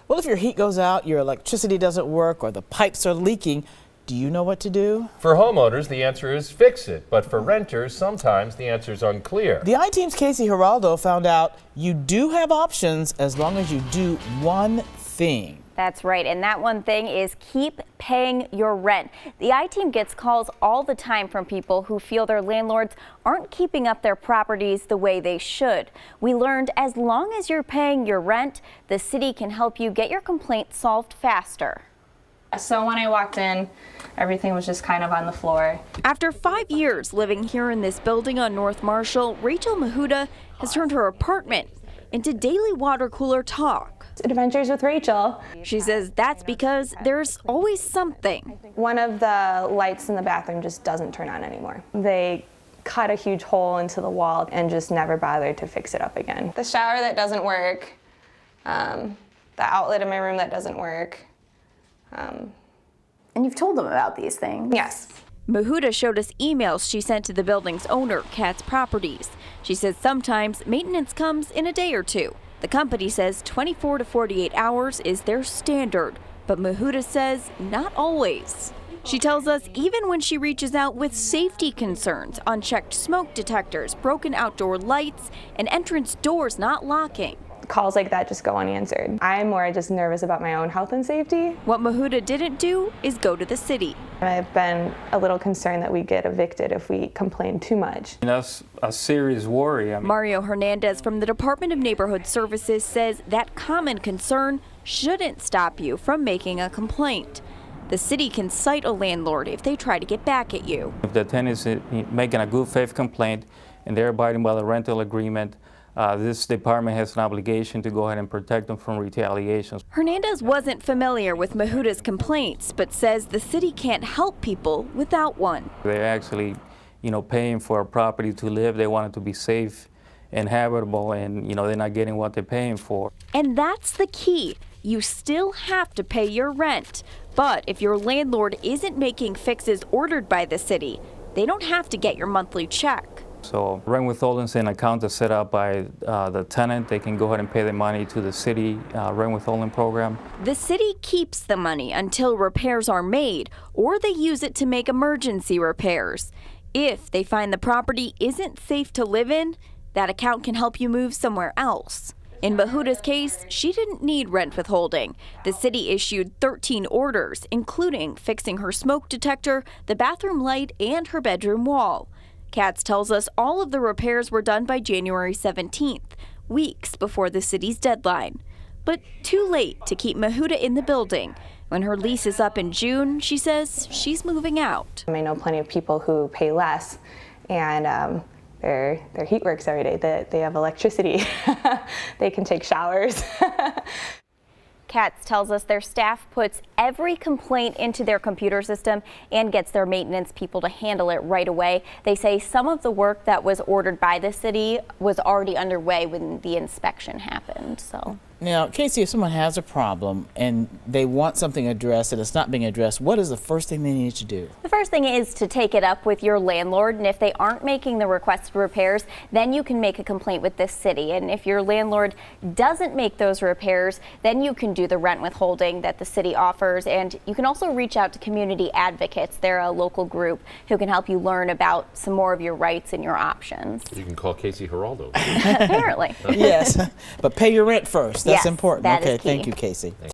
Well, if your heat goes out, your electricity doesn't work, or the pipes are leaking, do you know what to do? For homeowners, the answer is fix it. But for renters, sometimes the answer is unclear. The I-Team's Casey Geraldo found out you do have options as long as you do one thing. That's right, and that one thing is keep paying your rent. The I-Team gets calls all the time from people who feel their landlords aren't keeping up their properties the way they should. We learned as long as you're paying your rent, the city can help you get your complaint solved faster. So when I walked in, everything was just kind of on the floor. After 5 years living here in this building on North Marshall, Rachel Mahuda has turned her apartment into daily water cooler talk. Adventures with Rachel. She says that's because there's always something. One of the lights in the bathroom just doesn't turn on anymore. They cut a huge hole into the wall and just never bothered to fix it up again. The shower that doesn't work, the outlet in my room that doesn't work. And you've told them about these things? Yes. Mahuda showed us emails she sent to the building's owner, Katz Properties. She says sometimes maintenance comes in a day or two. The company says 24 to 48 hours is their standard, but Mahuda says not always. She tells us even when she reaches out with safety concerns, unchecked smoke detectors, broken outdoor lights, and entrance doors not locking. Calls like that just go unanswered. I'm more just nervous about my own health and safety. What Mahuda didn't do is go to the city. I've been a little concerned that we get evicted if we complain too much. That's a serious worry. Mario Hernandez from the Department of Neighborhood Services says that common concern shouldn't stop you from making a complaint. The city can cite a landlord if they try to get back at you. If the tenant is making a good faith complaint and they're abiding by the rental agreement, this department has an obligation to go ahead and protect them from retaliation. Hernandez wasn't familiar with Mahuda's complaints, but says the city can't help people without one. They're actually, paying for a property to live. They want it to be safe and habitable, and they're not getting what they're paying for. And that's the key. You still have to pay your rent. But if your landlord isn't making fixes ordered by the city, they don't have to get your monthly check. So rent withholding is an account that's set up by the tenant. They can go ahead and pay the money to the city rent withholding program. The city keeps the money until repairs are made, or they use it to make emergency repairs. If they find the property isn't safe to live in, that account can help you move somewhere else. In Mahuda's case, she didn't need rent withholding. The city issued 13 orders, including fixing her smoke detector, the bathroom light, and her bedroom wall. Katz tells us all of the repairs were done by January 17th, weeks before the city's deadline. But too late to keep Mahuda in the building. When her lease is up in June, she says she's moving out. I know plenty of people who pay less, and their heat works every day. They have electricity. They can take showers. Katz tells us their staff puts every complaint into their computer system and gets their maintenance people to handle it right away. They say some of the work that was ordered by the city was already underway when the inspection happened. So. Now, Casey, if someone has a problem and they want something addressed and it's not being addressed, what is the first thing they need to do? The first thing is to take it up with your landlord, and if they aren't making the requested repairs, then you can make a complaint with the city. And if your landlord doesn't make those repairs, then you can do the rent withholding that the city offers. And you can also reach out to community advocates. They're a local group who can help you learn about some more of your rights and your options. You can call Casey Geraldo. Apparently. Yes, but pay your rent first. That's yes, important. that Okay, is key. thank you, Casey.